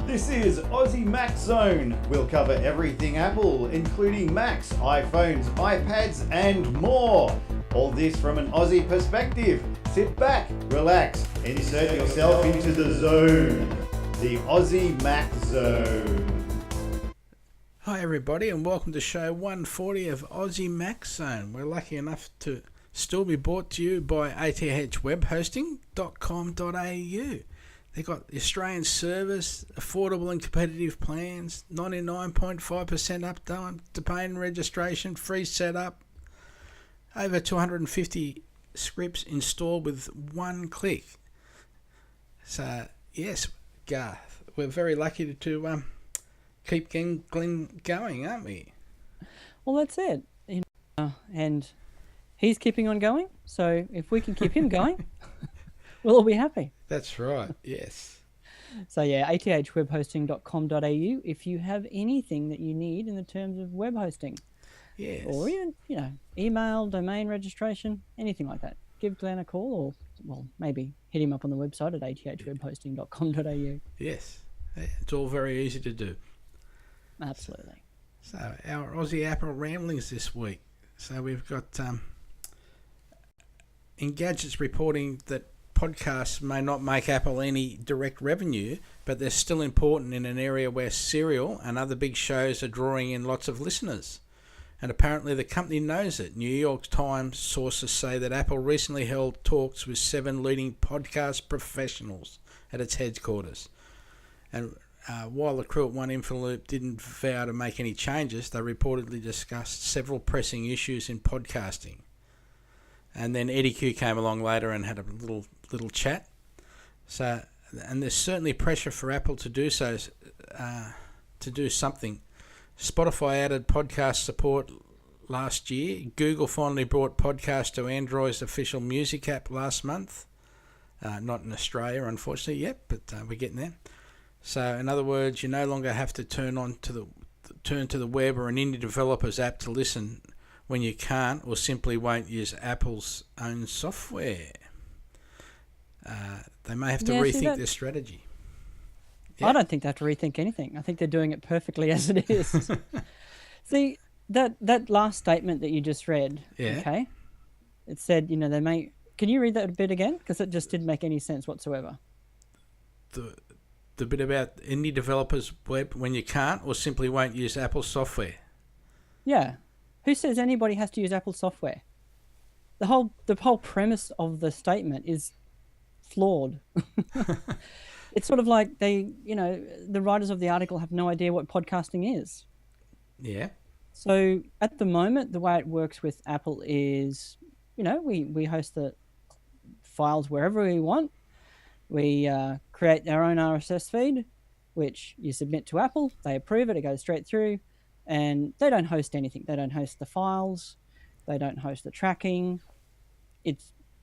This is Aussie Mac Zone. We'll cover everything Apple, including Macs, iPhones, iPads, and more. All this from an Aussie perspective. Sit back, relax, and insert yourself into the zone. The Aussie Mac Zone. Hi everybody, and welcome to show 140 of Aussie Mac Zone. We're lucky enough to still be brought to you by athwebhosting.com.au. They've got the Australian service, affordable and competitive plans, 99.5% uptime to pay and registration, free setup, over 250 scripts installed with one click. So, yes, Garth, we're very lucky to keep Glenn going, aren't we? Well, that's it. And he's keeping on going, so if we can keep him going, we'll all be happy. That's right, yes. So yeah, athwebhosting.com.au if you have anything that you need in the terms of web hosting. Yes. Or even, email, domain registration, anything like that. Give Glenn a call or, maybe hit him up on the website at athwebhosting.com.au. Yes, it's all very easy to do. Absolutely. So our Aussie Apple ramblings this week. So we've got Engadget's reporting that podcasts may not make Apple any direct revenue, but they're still important in an area where Serial and other big shows are drawing in lots of listeners. And apparently the company knows it. New York Times sources say that Apple recently held talks with 7 leading podcast professionals at its headquarters. And while the crew at One Infoloop didn't vow to make any changes, they reportedly discussed several pressing issues in podcasting. And then Eddie Q came along later and had a little chat. So, and there's certainly pressure for Apple to do so, to do something. Spotify added podcast support last year. Google finally brought podcast to Android's official music app last month. Not in Australia, unfortunately, yet, but we're getting there. So, in other words, you no longer have to turn to the web or an indie developer's app to listen when you can't or simply won't use Apple's own software. They may have to rethink their strategy. Yeah. I don't think they have to rethink anything. I think they're doing it perfectly as it is. See, that last statement that you just read, okay? It said, they may... Can you read that a bit again? Because it just didn't make any sense whatsoever. The bit about indie developers web when you can't or simply won't use Apple software. Yeah. Who says anybody has to use Apple software? The whole premise of the statement is flawed. It's sort of like the writers of the article have no idea what podcasting is. Yeah. So at the moment, the way it works with Apple is, we host the files wherever we want. We create our own RSS feed, which you submit to Apple. They approve it. It goes straight through. And they don't host anything. They don't host the files. They don't host the tracking.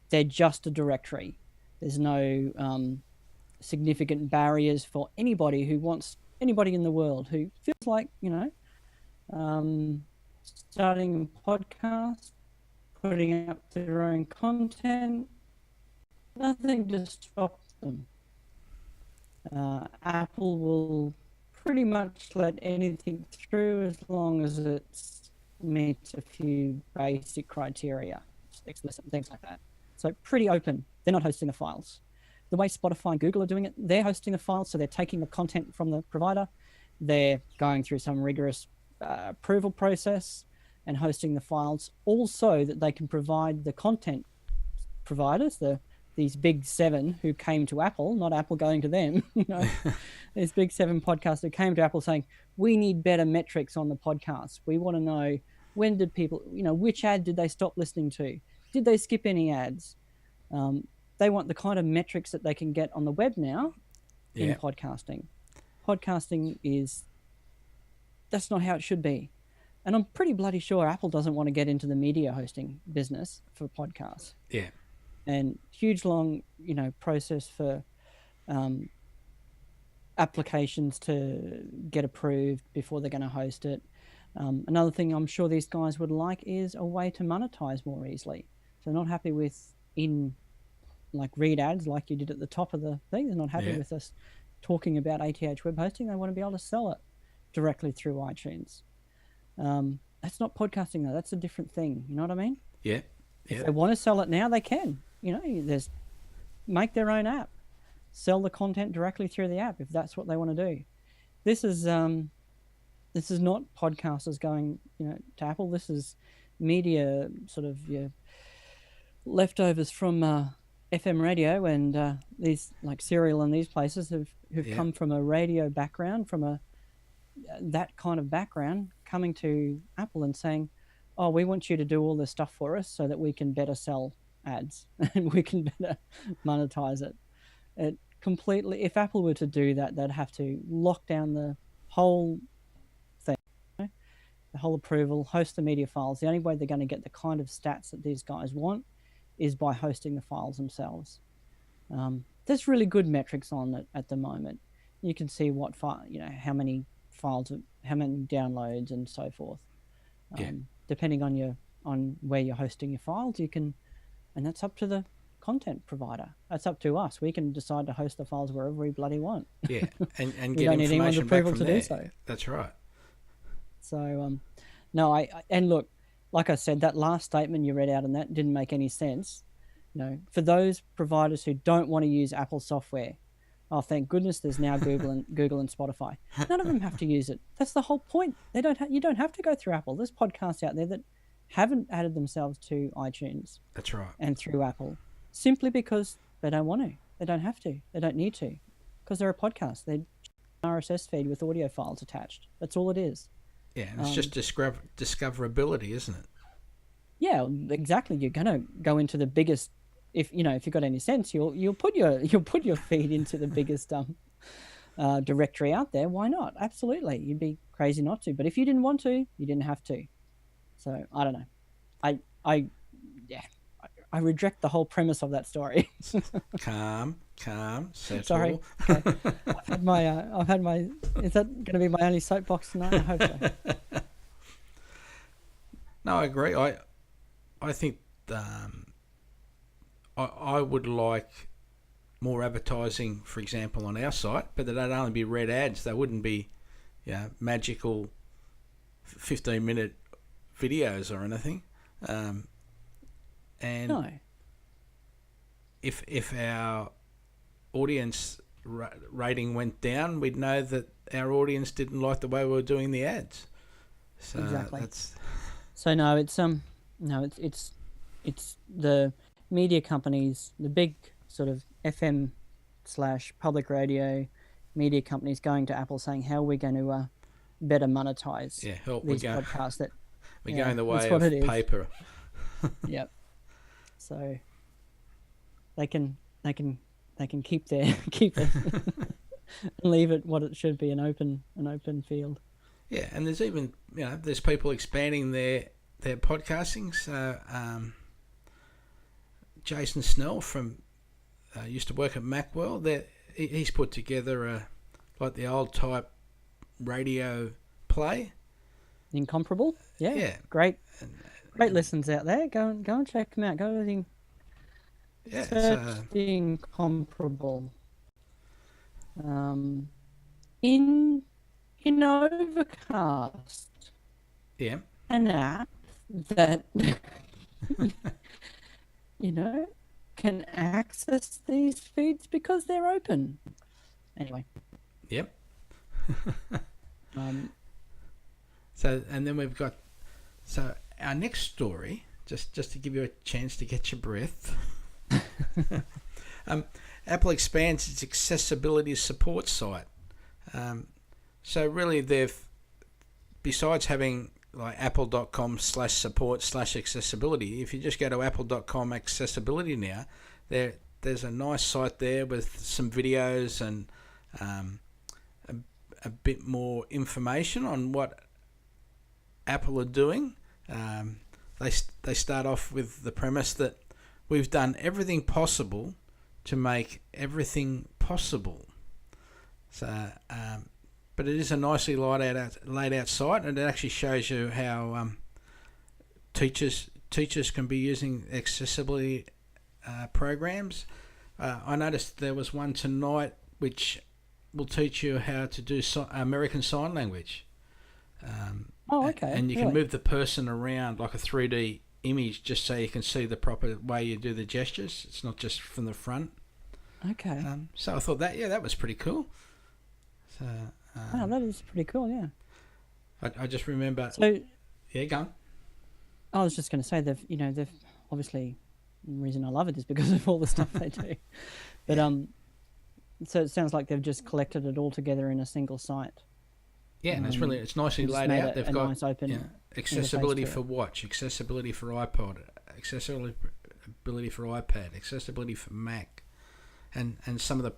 They're just a directory. There's no significant barriers for anybody in the world who feels like, starting a podcast, putting up their own content. Nothing to stop them. Apple will pretty much let anything through as long as it meets a few basic criteria, explicit things like that. So pretty open. They're not hosting the files. The way Spotify and Google are doing it, they're hosting the files, so they're taking the content from the provider. They're going through some rigorous approval process and hosting the files, also that they can provide the content providers, these big 7 who came to Apple, not Apple going to them, these big 7 podcasts who came to Apple saying, we need better metrics on the podcast. We want to know, when did people, which ad did they stop listening to? Did they skip any ads? They want the kind of metrics that they can get on the web now in podcasting. Podcasting that's not how it should be. And I'm pretty bloody sure Apple doesn't want to get into the media hosting business for podcasts. Yeah. And huge long, process for applications to get approved before they're going to host it. Another thing I'm sure these guys would like is a way to monetize more easily. So not happy with read ads like you did at the top of the thing. They're not happy with us talking about ATH web hosting, they want to be able to sell it directly through iTunes. That's not podcasting though. That's a different thing. You know what I mean? Yeah. If they want to sell it now, they can. You know, make their own app, sell the content directly through the app if that's what they want to do. This is not podcasters going, you know, to Apple. This is media sort of leftovers from FM radio and these like Serial and these places who've come from a radio background, from that kind of background, coming to Apple and saying, "Oh, we want you to do all this stuff for us so that we can better sell ads and we can better monetize it." It completely. If Apple were to do that, they'd have to lock down the whole thing, you know, the whole approval, host the media files. The only way they're going to get the kind of stats that these guys want is by hosting the files themselves. There's really good metrics on it at the moment. You can see what how many files, how many downloads, and so forth. Depending on where you're hosting your files, you can, and that's up to the content provider. That's up to us. We can decide to host the files wherever we bloody want. Yeah, and we get don't need anyone's information back approval from to there. do so. That's right. So, no, and look, like I said, that last statement you read out and that didn't make any sense. You know, for those providers who don't want to use Apple software, oh, thank goodness there's now Google and Spotify. None of them have to use it. That's the whole point. You don't have to go through Apple. There's podcasts out there that haven't added themselves to iTunes. That's right. And through Apple, simply because they don't want to. They don't have to. They don't need to, because they're a podcast. They're an RSS feed with audio files attached. That's all it is. Yeah, and it's just discoverability, isn't it? Yeah, exactly. You're gonna go into the biggest. If you've got any sense, you'll put your feed into the biggest directory out there. Why not? Absolutely, you'd be crazy not to. But if you didn't want to, you didn't have to. So I don't know. I reject the whole premise of that story. calm, settle. Sorry. Okay. I've had my. Is that going to be my only soapbox tonight? I hope so. No, I agree. I think I would like more advertising, for example, on our site, but they'd only be red ads. They wouldn't be, magical 15-minute videos or anything. And no. If our audience rating went down, we'd know that our audience didn't like the way we were doing the ads. So exactly. That's... So no, it's the media companies, the big sort of FM / public radio media companies going to Apple saying, how are we going to better monetize these podcasts that we're going the way of paper. Yep. So they can keep it and leave it what it should be, an open field. Yeah, and there's even there's people expanding their podcasting. So Jason Snell from used to work at Macworld. He's put together like the old type radio play. Incomparable. Yeah. Great listens out there. Go and check them out. Go to the Incomparable. In Overcast. Yeah. An app that can access these feeds because they're open. Anyway. Yep. So, and then we've got our next story, just to give you a chance to get your breath. Apple expands its accessibility support site. So really, besides having like apple.com/support/accessibility, if you just go to apple.com accessibility now, there's a nice site there with some videos and a bit more information on what Apple are doing. They start off with the premise that we've done everything possible to make everything possible. So, but it is a nicely laid out site, and it actually shows you how teachers can be using accessibility programs. I noticed there was one tonight which will teach you how to do American Sign Language. Oh, okay. And you can really? move the person around like a 3D image just so you can see the proper way you do the gestures. It's not just from the front. Okay. So I thought that was pretty cool. So Wow, that is pretty cool. Yeah. I just remember. So Yeah, go on. I was just going to say they've obviously, the reason I love it is because of all the stuff they do. But so it sounds like they've just collected it all together in a single site. Yeah, and it's nicely just laid made out. They've got nice open accessibility interface to for watch, accessibility for iPod, accessibility for iPad, accessibility for Mac, and some of the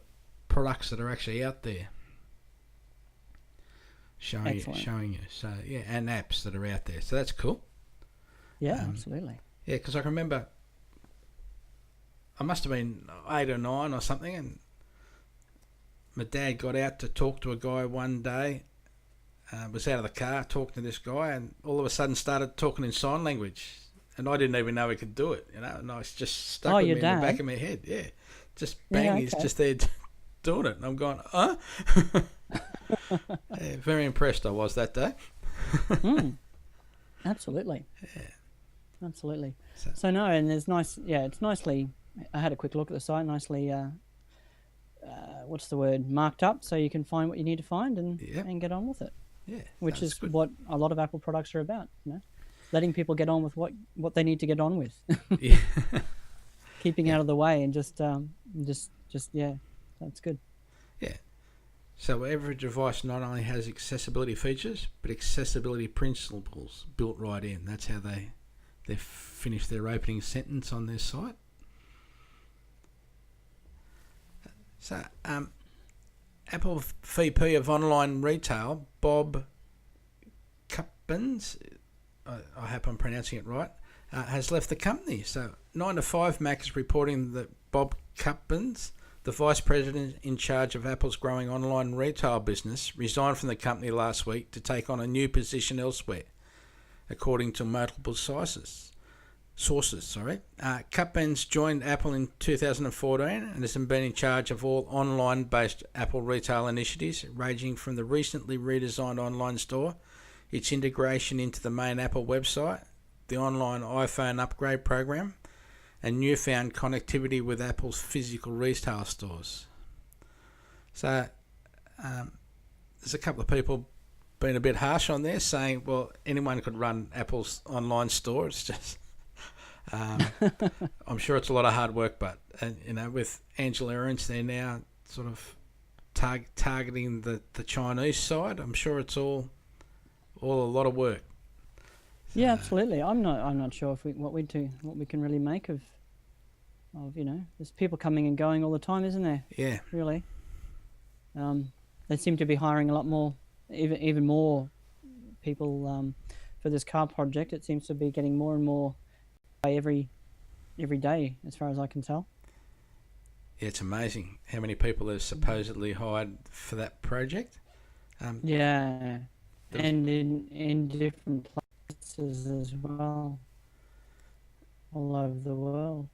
products that are actually out there showing you. So yeah, and apps that are out there. So that's cool. Yeah, absolutely. Yeah, because I can remember I must have been 8 or 9 or something, and my dad got out to talk to a guy one day. Was out of the car talking to this guy, and all of a sudden started talking in sign language, and I didn't even know he could do it, and it's just stuck with me in the back of my head. Yeah, just bang, Yeah, he's okay. just there doing it, and I'm going, huh? Yeah, very impressed I was that day. Absolutely. Yeah. Absolutely. So no, and there's nice. Yeah, it's nicely. I had a quick look at the site. Nicely. What's the word? Marked up, so you can find what you need to find and get on with it. Yeah, Which that's is good. what a lot of Apple products are about. Letting people get on with what they need to get on with. Yeah. Keeping out of the way and just yeah, that's good. Yeah. So every device not only has accessibility features, but accessibility principles built right in. That's how they finish their opening sentence on their site. So, Apple VP of Online Retail, Bob Cuppins, I hope I'm pronouncing it right, has left the company. So 9 to 5 Mac is reporting that Bob Cuppins, the Vice President in charge of Apple's growing online retail business, resigned from the company last week to take on a new position elsewhere, according to multiple sources. Cuppins joined Apple in 2014 and has been in charge of all online-based Apple retail initiatives, ranging from the recently redesigned online store, its integration into the main Apple website, the online iPhone upgrade program, and newfound connectivity with Apple's physical retail stores. So there's a couple of people being a bit harsh on there, saying, well, anyone could run Apple's online store. It's just... I'm sure it's a lot of hard work, but with Angela Ernst there now sort of targeting the Chinese side, I'm sure it's all a lot of work. So, Yeah, absolutely. I'm not sure if what we can really make of there's people coming and going all the time, isn't there? Yeah. Really. They seem to be hiring a lot more, even more people for this car project. It seems to be getting more and more every day, as far as I can tell. Yeah, it's amazing how many people they've supposedly hired for that project. Yeah, and in different places as well, all over the world.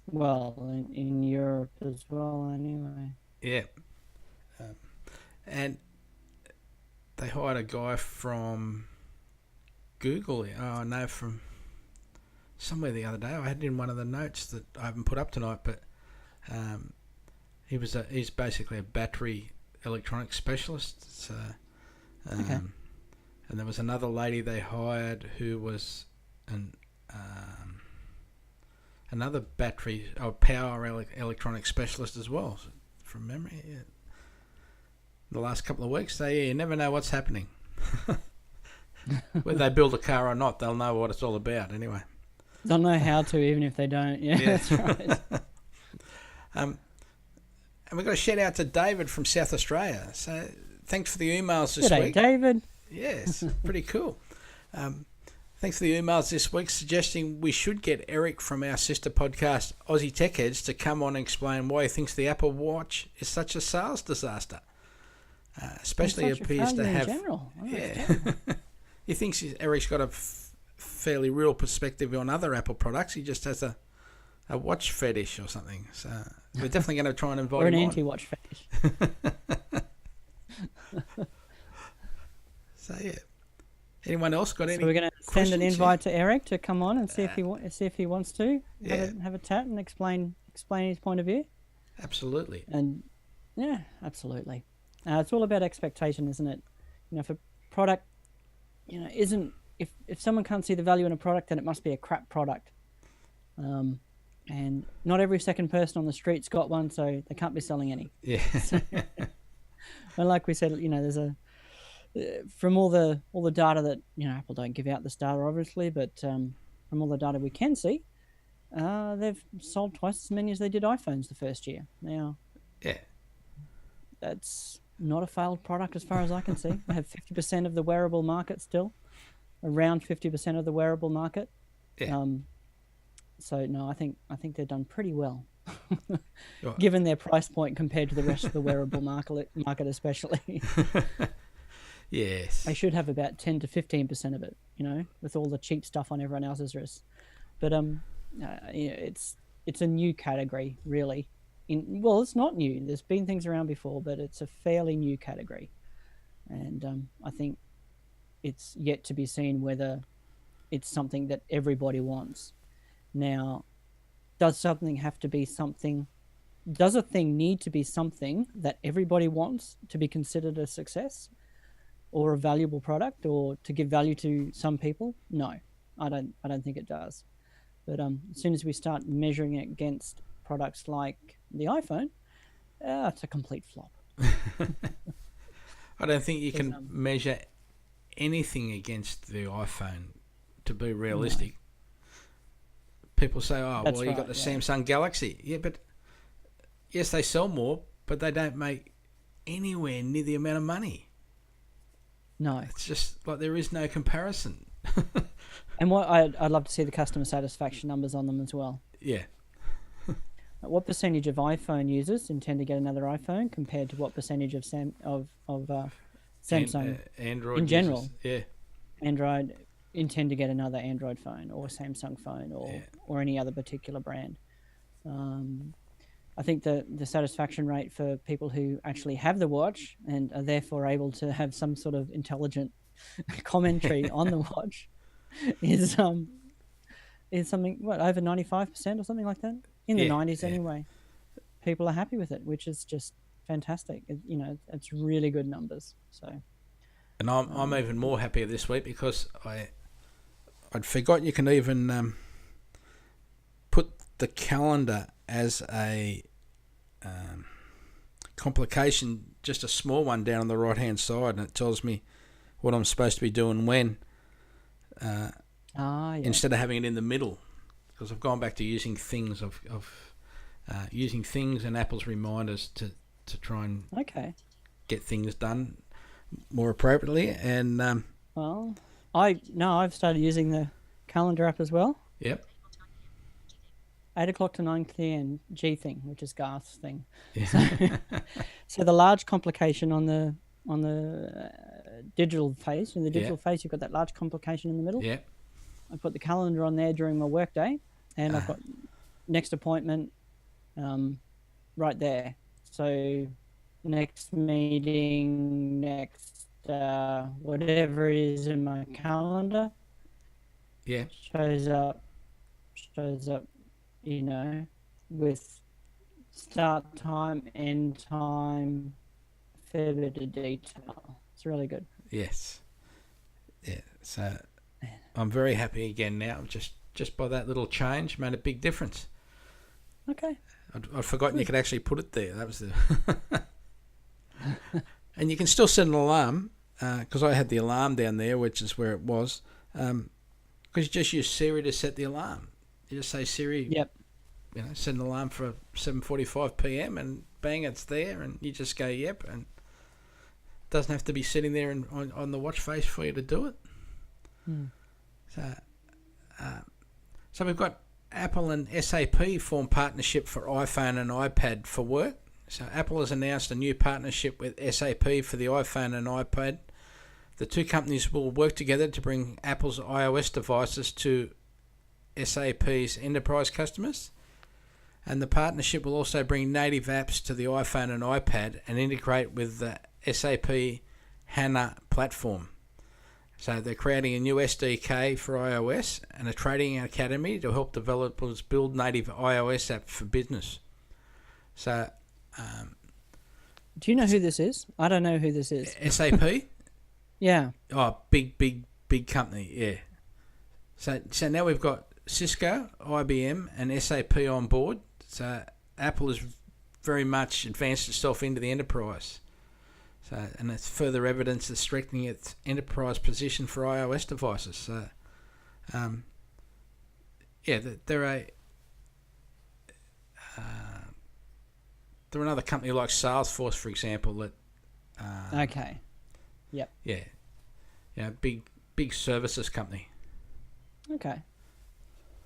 Well, in Europe as well, anyway. Yeah. And they hired a guy from Google. From somewhere the other day. I had it in one of the notes that I haven't put up tonight, but he's basically a battery electronics specialist. So, Okay. And there was another lady they hired who was another battery or power electronic specialist as well, from memory. Yeah. The last couple of weeks, you never know what's happening. Whether they build a car or not, they'll know what it's all about anyway. They'll know how to, even if they don't. Yeah. That's right. And we've got a shout out to David from South Australia. So thanks for the emails this G'day, week. David. Yes, pretty cool. Thanks for the emails this week suggesting we should get Eric from our sister podcast, Aussie Tech Heads, to come on and explain why he thinks the Apple Watch is such a sales disaster. Especially Such a appears to failure in have... general. Oh, Yeah. He thinks Eric's got a fairly real perspective on other Apple products. He just has a watch fetish or something. So we're definitely going to try and invite or an him on. anti-watch fetish. So yeah. Anyone else got any? So we're going to send an invite to Eric to come on and see if he wants to have a chat and explain his point of view. Absolutely. And yeah, absolutely. It's all about expectation, isn't it? If a product, isn't if someone can't see the value in a product, then it must be a crap product. And not every second person on the street's got one, so they can't be selling any. Yeah. And like we said, there's from all the data that Apple don't give out this data obviously, but from all the data we can see, they've sold twice as many as they did iPhones the first year. Now, yeah, that's not a failed product as far as I can see. They have 50% of the wearable market still, around 50% of the wearable market. Yeah. So no, I think they've done pretty well, Right. given their price point compared to the rest of the wearable market especially. Yes. They should have about 10 to 15% of it, with all the cheap stuff on everyone else's wrists. But it's a new category, really. Well, it's not new. There's been things around before, but it's a fairly new category, and I think it's yet to be seen whether it's something that everybody wants. Now, does something have to be something? Does a thing need to be something that everybody wants to be considered a success or a valuable product, or to give value to some people? No, I don't think it does. But as soon as we start measuring it against products like the iPhone, it's a complete flop. I don't think you can measure anything against the iPhone to be realistic. No. People say, That's you got the Samsung Galaxy. Yeah, but yes, they sell more, but they don't make anywhere near the amount of money. No. It's just like there is no comparison. And what I'd love to see the customer satisfaction numbers on them as well. Yeah. What percentage of iPhone users intend to get another iPhone compared to what percentage of Samsung Android in general? Users. Yeah. Android intend to get another Android phone or Samsung phone or any other particular brand. I think the satisfaction rate for people who actually have the watch and are therefore able to have some sort of intelligent commentary on the watch is something over 95% or something like that, in the 90s anyway. People are happy with it, which is just fantastic. It's really good numbers. So, and I'm even more happier this week because I'd forgot you can even put the calendar as a complication, just a small one down on the right hand side, and it tells me what I'm supposed to be doing when, instead of having it in the middle, because I've gone back to using things using things and Apple's reminders to try and get things done more appropriately. And I've started using the calendar app as well. Yep. 8 o'clock to 9 p.m. G thing, which is Garth's thing. Yeah. So the large complication on the digital face, in the digital face, you've got that large complication in the middle. Yeah. I put the calendar on there during my work day, and I've got next appointment right there. So next meeting, next whatever it is in my calendar, shows up, with start time, end time, fair bit of detail. It's really good. Yes. Yeah. So I'm very happy again now. Just by that little change made a big difference. Okay. I'd forgotten you could actually put it there. That was the. And you can still set an alarm, because I had the alarm down there, which is where it was. Because you just use Siri to set the alarm. You just say, Siri, set an alarm for 7:45 p.m. and bang, it's there, and you just go, yep, and it doesn't have to be sitting there on the watch face for you to do it. So we've got Apple and SAP form partnership for iPhone and iPad for work. So Apple has announced a new partnership with SAP for the iPhone and iPad. The two companies will work together to bring Apple's iOS devices to SAP's enterprise customers. And the partnership will also bring native apps to the iPhone and iPad and integrate with the SAP HANA platform. So they're creating a new SDK for iOS and a trading academy to help developers build native iOS apps for business. So, do you know who this is? I don't know who this is. SAP? Yeah. Oh, big company, yeah. So now we've got Cisco, IBM, and SAP on board. So Apple has very much advanced itself into the enterprise. So, and it's further evidence of strengthening its enterprise position for iOS devices. So, they're another company like Salesforce, for example, that. Okay. Yep. Yeah, big services company. Okay.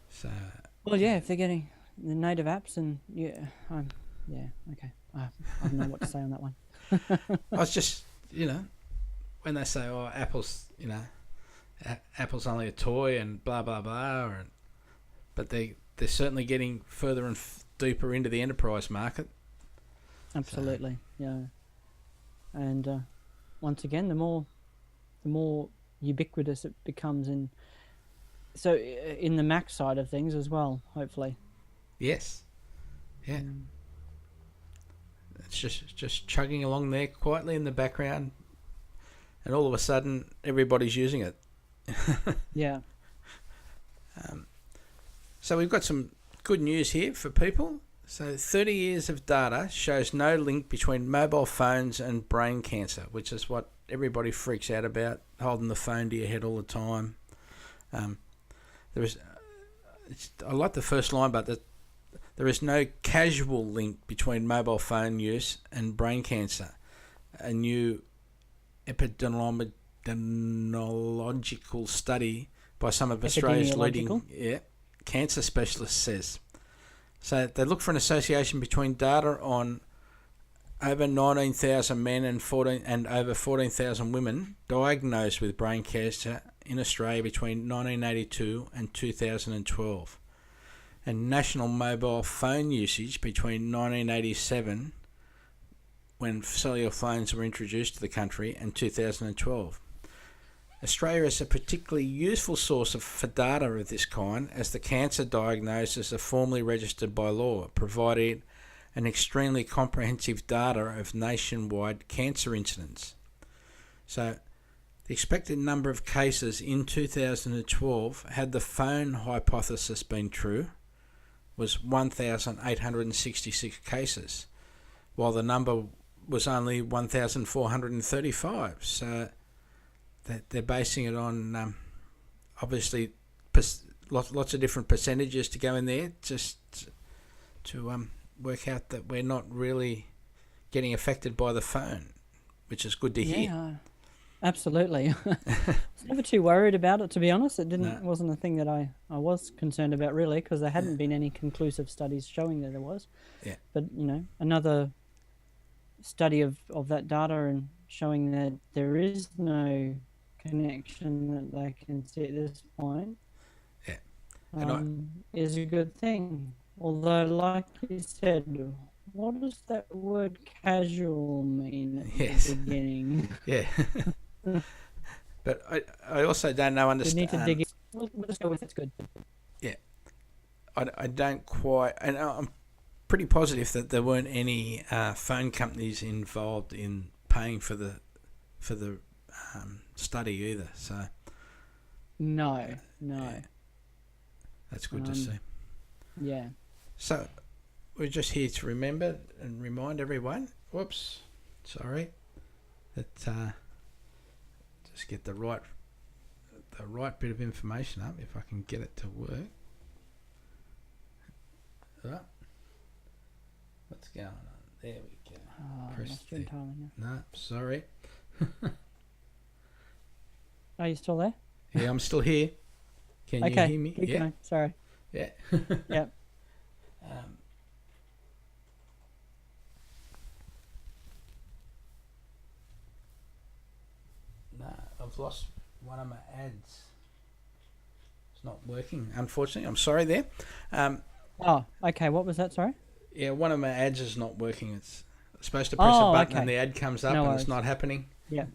So. Well, yeah, if they're getting the native apps, and okay. I don't know what to say on that one. I was just, when they say, "Oh, Apple's only a toy," and blah blah blah, but they're certainly getting further and deeper into the enterprise market. Absolutely, yeah. And once again, the more ubiquitous it becomes in the Mac side of things as well. Hopefully. Yes. Yeah. It's just chugging along there quietly in the background, and all of a sudden everybody's using it. Yeah. So we've got some good news here for people. So 30 years of data shows no link between mobile phones and brain cancer, which is what everybody freaks out about, holding the phone to your head all the time. I like the first line, but there is no causal link between mobile phone use and brain cancer. A new epidemiological study by some of Australia's leading cancer specialists says. So they look for an association between data on over 19,000 men and over 14,000 women diagnosed with brain cancer in Australia between 1982 and 2012. And national mobile phone usage between 1987, when cellular phones were introduced to the country, and 2012. Australia is a particularly useful source for data of this kind, as the cancer diagnoses are formally registered by law, providing an extremely comprehensive data of nationwide cancer incidents. So, the expected number of cases in 2012, had the phone hypothesis been true, was 1,866 cases, while the number was only 1,435. So they're basing it on obviously lots of different percentages to go in there, just to work out that we're not really getting affected by the phone, which is good to hear. Yeah, absolutely. I was never too worried about it, to be honest. It wasn't a thing that I was concerned about, really, because there hadn't been any conclusive studies showing that there was. Yeah. But, another study of that data and showing that there is no connection that they can see at this point is a good thing. Although, like you said, what does that word casual mean at the beginning? Yeah. But I also don't understand. We need to dig in. We'll just go with it's good. Yeah. I don't quite... And I'm pretty positive that there weren't any phone companies involved in paying for the study either. So no. Yeah. That's good to see. Yeah. So we're just here to remember and remind everyone. Whoops, sorry. That just get the right bit of information up if I can get it to work. Right. What's going on? There we go. Press the... No, sorry. Are you still there? Yeah, I'm still here. Can you hear me? Keep going. Sorry. Yeah. Yeah. No, I've lost one of my ads. It's not working, unfortunately. I'm sorry there. Okay. What was that? Sorry. Yeah, one of my ads is not working. It's supposed to press a button and the ad comes up and worries. it's not happening. Yeah.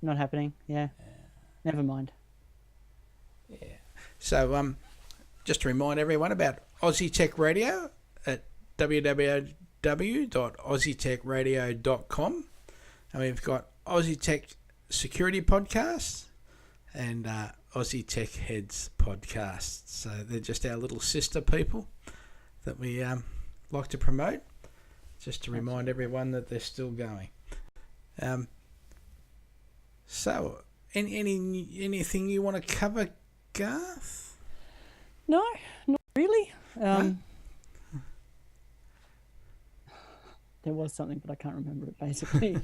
not happening. Yeah. Never mind. Yeah. So just to remind everyone about Aussie Tech Radio at www.aussietechradio.com, and we've got Aussie Tech Security Podcasts and Aussie Tech Heads Podcasts. So they're just our little sister people that we like to promote, just to remind everyone that they're still going. So, anything you want to cover, Garth? No, not really. No? There was something, but I can't remember it, basically.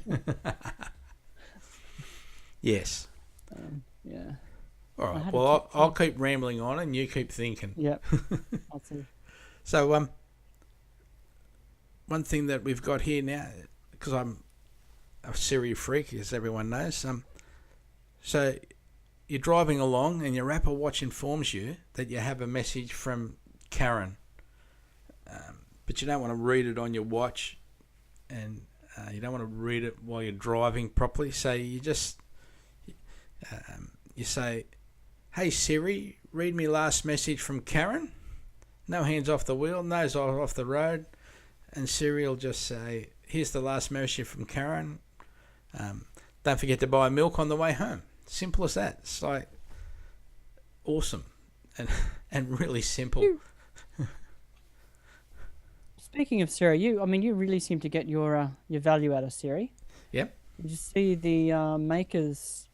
Yes. Yeah. All right. Well, I'll keep rambling on, and you keep thinking. Yep. I'll see. So, one thing that we've got here now, because I'm a Siri freak, as everyone knows. So you're driving along, and your Apple Watch informs you that you have a message from Karen, but you don't want to read it on your watch, and you don't want to read it while you're driving properly. So you just you say, "Hey Siri, read me last message from Karen." No hands off the wheel, nose off the road, and Siri will just say, "Here's the last message from Karen. Don't forget to buy milk on the way home." Simple as that. It's like awesome and really simple. Speaking of Siri, you really seem to get your value out of Siri. Yep. Did you see the makers,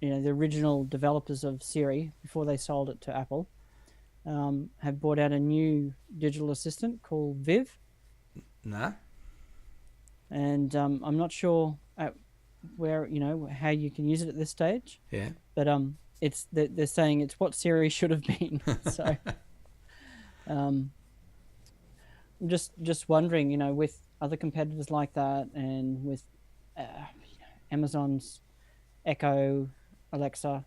the original developers of Siri, before they sold it to Apple, have brought out a new digital assistant called Viv? No. And I'm not sure where how you can use it at this stage. Yeah. But they're saying it's what Siri should have been. So I'm just wondering, with other competitors like that, and with Amazon's Echo, Alexa,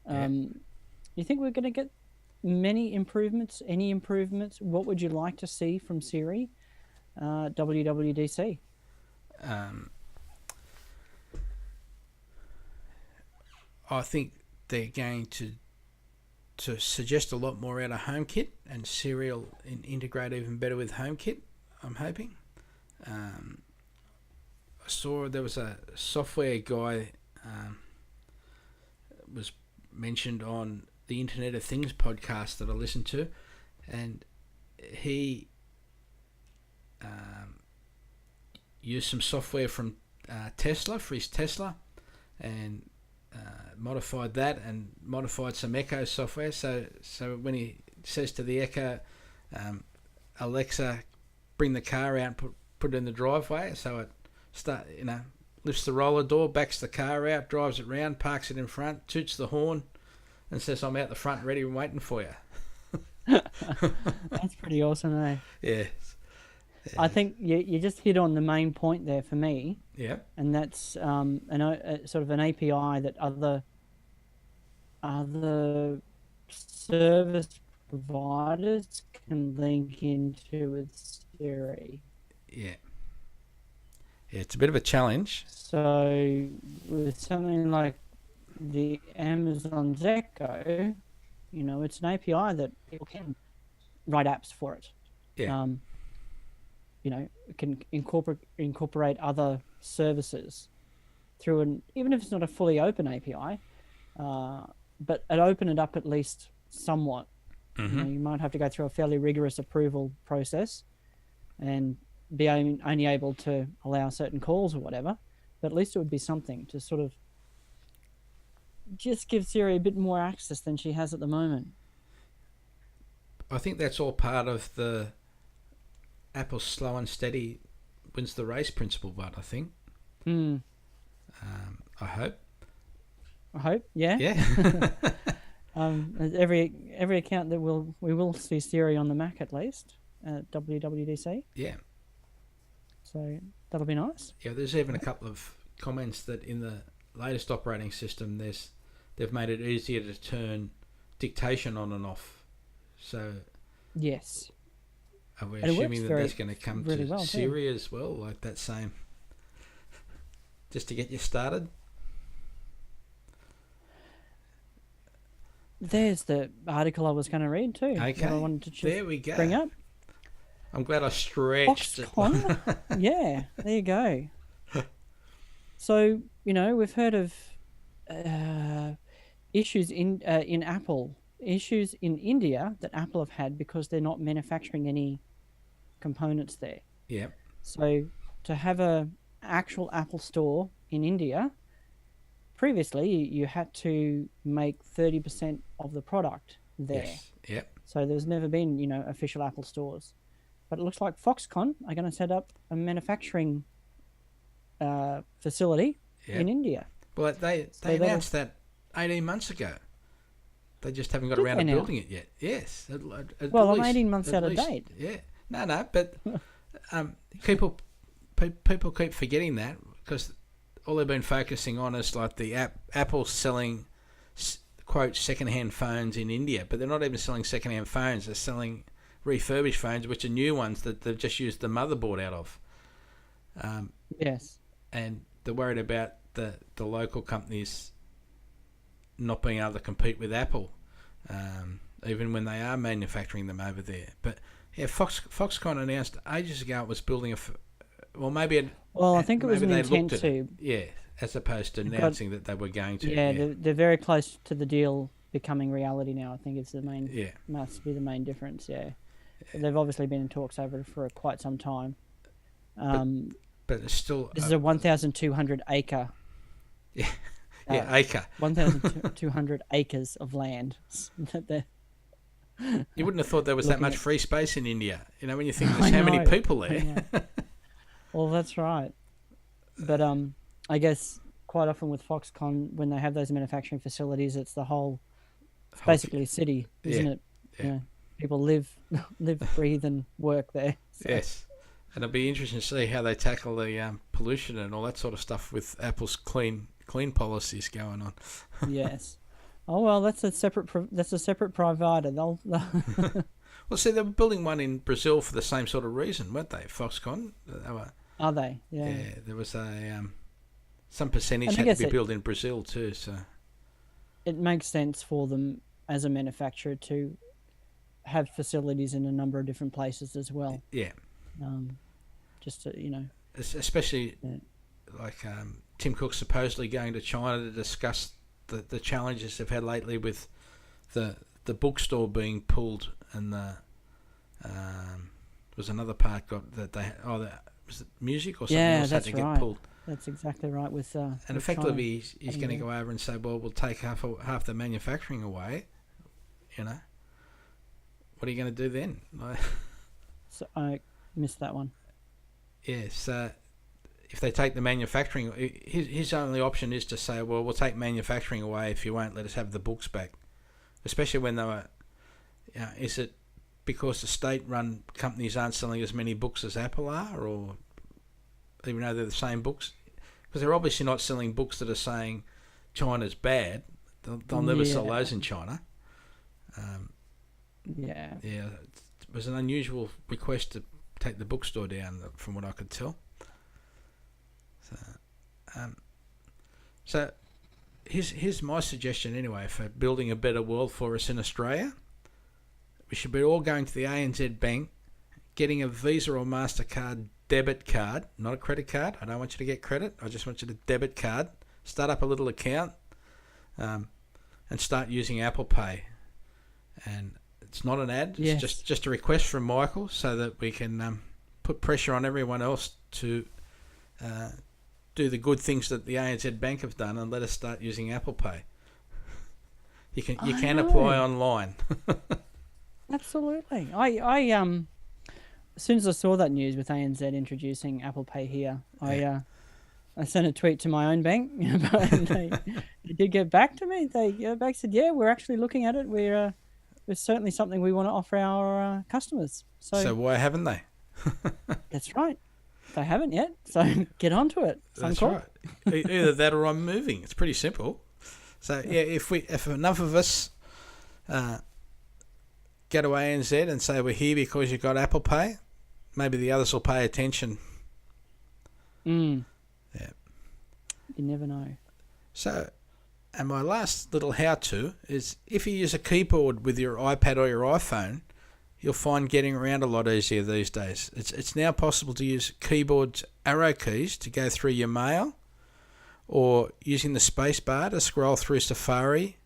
you think we're going to get many improvements? Any improvements? What would you like to see from Siri? WWDC. I think they're going to suggest a lot more out of HomeKit, and Siri will integrate even better with HomeKit, I'm hoping. I saw there was a software guy was mentioned on the Internet of Things podcast that I listened to, and he used some software from Tesla for his Tesla, and modified that and modified some Echo software. So when he says to the Echo, Alexa, bring the car out, and put it in the driveway, so it lifts the roller door, backs the car out, drives it round, parks it in front, toots the horn, and says, "I'm out the front, ready and waiting for you." That's pretty awesome, eh? Yeah. I think you just hit on the main point there for me. Yeah. And that's sort of an API that other service providers can link into with Siri. Yeah. Yeah, it's a bit of a challenge. So with something like the Amazon's Echo, it's an API that people can write apps for it. Yeah. Can incorporate other services through even if it's not a fully open API, but open it up at least somewhat. Mm-hmm. You might have to go through a fairly rigorous approval process and be only able to allow certain calls or whatever, but at least it would be something to sort of just give Siri a bit more access than she has at the moment. I think that's all part of the Apple's slow and steady wins the race principle, but I think. I hope. Yeah. Yeah. Every account that we will see Siri on the Mac at least at WWDC. Yeah. So that'll be nice. Yeah, there's even a couple of comments that in the latest operating system, they've made it easier to turn dictation on and off. So. Yes. Are we assuming that's going to come really to Siri as well, like that same, just to get you started? there's the article I was going to read too. Okay, That I wanted to just there we go. bring up. I'm glad I stretched Foxconn. Yeah, there you go. So, we've heard of issues in Apple, issues in India that Apple have had because they're not manufacturing any components there. Yep. So to have a actual Apple store in India, previously you had to make 30% of the product there. Yes. Yep. So there's never been, official Apple stores. But it looks like Foxconn are going to set up a manufacturing facility in India. Well, they announced that 18 months ago. They just haven't got around to building it yet. Yes. Well, I'm 18 months out of date. Yeah. No, but people keep forgetting that because all they've been focusing on is like the Apple selling, quote, second-hand phones in India, but they're not even selling second-hand phones. They're selling refurbished phones, which are new ones that they've just used the motherboard out of. Yes. And they're worried about the local companies not being able to compete with Apple, even when they are manufacturing them over there. But yeah, Foxconn announced ages ago it was building I think it was an intent to. Yeah, as opposed to announcing that they were going to. Yeah, they're very close to the deal becoming reality now. I think it's the main. Yeah. Must be the main difference. Yeah. They've obviously been in talks over it for quite some time. But it's still. This is a 1,200 acre. Yeah. Acre. 1,200 acres of land. You wouldn't have thought there was that much free space in India. When you think there's how many people there. Well, that's right. But I guess quite often with Foxconn, when they have those manufacturing facilities, it's it's basically a city, isn't it? Yeah. People live, breathe, and work there. So. Yes. And it'll be interesting to see how they tackle the pollution and all that sort of stuff with Apple's clean policies going on. Yes. Oh well, that's a separate provider. They'll. Well, see, they were building one in Brazil for the same sort of reason, weren't they? Foxconn. Are they? Yeah. Yeah. There was some percentage had to be built in Brazil too. So. It makes sense for them as a manufacturer to have facilities in a number of different places as well. Yeah. Just to, especially like Tim Cook's supposedly going to China to discuss the challenges they've had lately with the bookstore being pulled and was another part was it music or something else had to get pulled. That's exactly right. And effectively he's going to go over and say, well, we'll take half the manufacturing away. What are you going to do then? So I missed that one. Yes. If they take the manufacturing, his only option is to say, well, we'll take manufacturing away if you won't let us have the books back. Especially when they were, is it because the state-run companies aren't selling as many books as Apple are, or even though they're the same books? Because they're obviously not selling books that are saying China's bad. They'll never sell those in China. Yeah. It was an unusual request to take the bookstore down, from what I could tell. So here's my suggestion anyway for building a better world for us in Australia. We should be all going to the ANZ Bank, getting a Visa or MasterCard debit card, not a credit card. I don't want you to get credit. I just want you to debit card. Start up a little account and start using Apple Pay. And it's not an ad. Yes. It's just a request from Michael so that we can put pressure on everyone else to do the good things that the ANZ Bank have done and let us start using Apple Pay. You can apply online. Absolutely. I as soon as I saw that news with ANZ introducing Apple Pay here, I sent a tweet to my own bank, and they did get back to me. They said, "Yeah, we're actually looking at it. It's certainly something we want to offer our customers." So why haven't they? That's right. They haven't yet, so get onto it. That's right. Either that or I'm moving. It's pretty simple. So yeah, if enough of us go to ANZ and say we're here because you've got Apple Pay, maybe the others will pay attention. Yeah. You never know. So And my last little how-to is if you use a keyboard with your iPad or your iPhone, you'll find getting around a lot easier these days. It's now possible to use keyboard's arrow keys to go through your mail, or using the space bar to scroll through Safari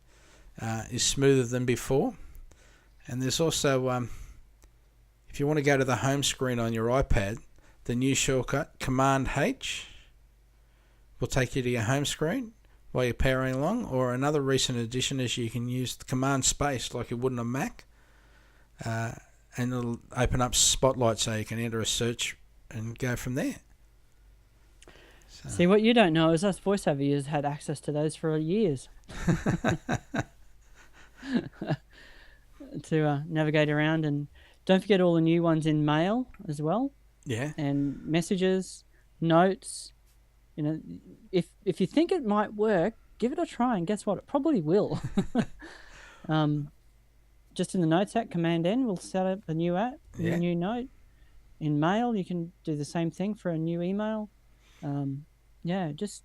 is smoother than before. And there's also, if you want to go to the home screen on your iPad, the new shortcut Command H will take you to your home screen while you're powering along. Or another recent addition is you can use the Command Space like you would on a Mac, and it'll open up Spotlight so you can enter a search and go from there. So. See, what you don't know is us voiceover users had access to those for years. To navigate around, and don't forget all the new ones in Mail as well. Yeah. And Messages, Notes. You know, if you think it might work, give it a try, and guess what? It probably will. Just in the Notes app, Command N will set up a new app, a new note. In Mail, you can do the same thing for a new email. It's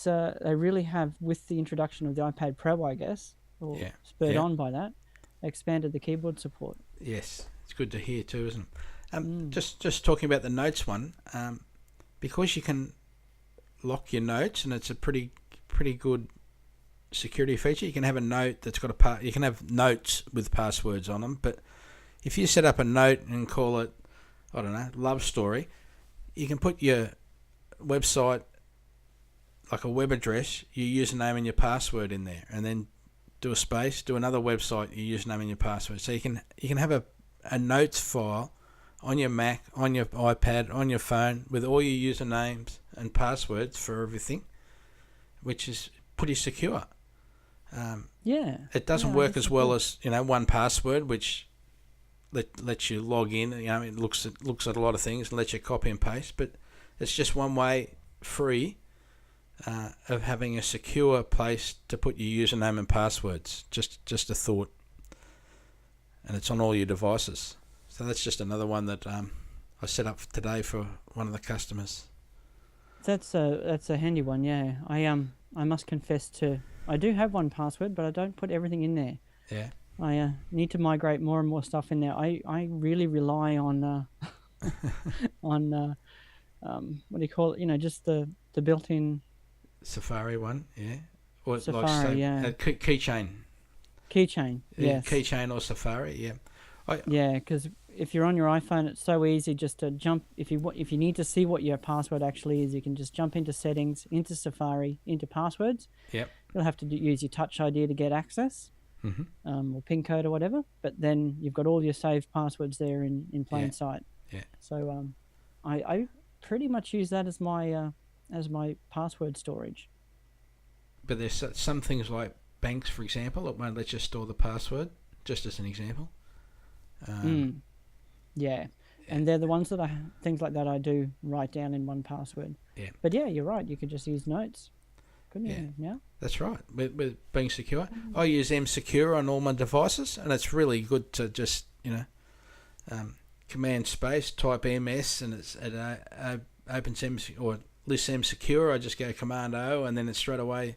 they really have, with the introduction of the iPad Pro, I guess, or spurred on by that, expanded the keyboard support. Yes, it's good to hear too, isn't it? Just talking about the Notes one, because you can lock your notes, and it's a pretty good security feature. You can have a note that's got you can have notes with passwords on them, but if you set up a note and call it, I don't know, love story, you can put your website, like a web address, your username and your password in there, and then do a space, do another website, your username and your password. So you can have a notes file on your Mac, on your iPad, on your phone, with all your usernames and passwords for everything, which is pretty secure. It doesn't work as well as 1Password, which lets you log in. It looks at a lot of things and lets you copy and paste, but it's just one way, free, of having a secure place to put your username and passwords. Just a thought, and it's on all your devices. So that's just another one that I set up today for one of the customers. That's a handy one. Yeah, I must confess I do have 1Password, but I don't put everything in there. Yeah. I need to migrate more and more stuff in there. I really rely on on what do you call it? Just the built-in Safari one, yeah. Or Safari, keychain. Keychain, yes. Keychain or Safari, yeah. Because if you're on your iPhone, it's so easy just to jump. If you need to see what your password actually is, you can just jump into Settings, into Safari, into Passwords. Yep. You'll have to use your Touch ID to get access, or PIN code or whatever. But then you've got all your saved passwords there in plain sight. Yeah. So I pretty much use that as my password storage. But there's some things like banks, for example, that won't let you store the password, just as an example. Yeah, and they're the ones that things like that I do write down in 1Password. Yeah. But yeah, you're right. You could just use Notes, couldn't you? Yeah. That's right. With being secure, I use M-Secure on all my devices, and it's really good to just Command Space, type MS, and it opens or lists M-Secure. I just go Command O, and then it straight away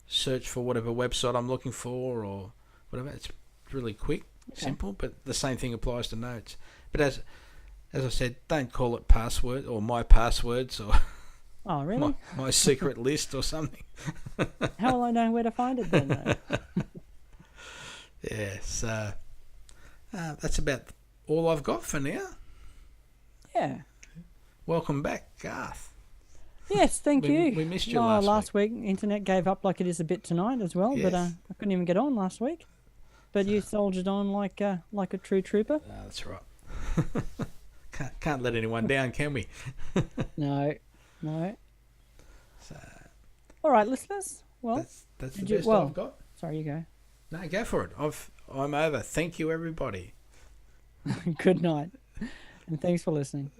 search for whatever website I'm looking for or whatever. It's really quick, simple, but the same thing applies to Notes. But as I said, don't call it password or my passwords or really? my secret list or something. How will I know where to find it then? Yeah, so that's about all I've got for now. Yeah. Welcome back, Garth. Yes, thank you. We missed you last week. Internet gave up like it is a bit tonight as well, but I couldn't even get on last week. But you soldiered on like a true trooper. That's right. Can't let anyone down, can we? No. So, all right, listeners. Well, that's the best I've got. Sorry, you go. No, go for it. I'm over. Thank you, everybody. Good night, and thanks for listening.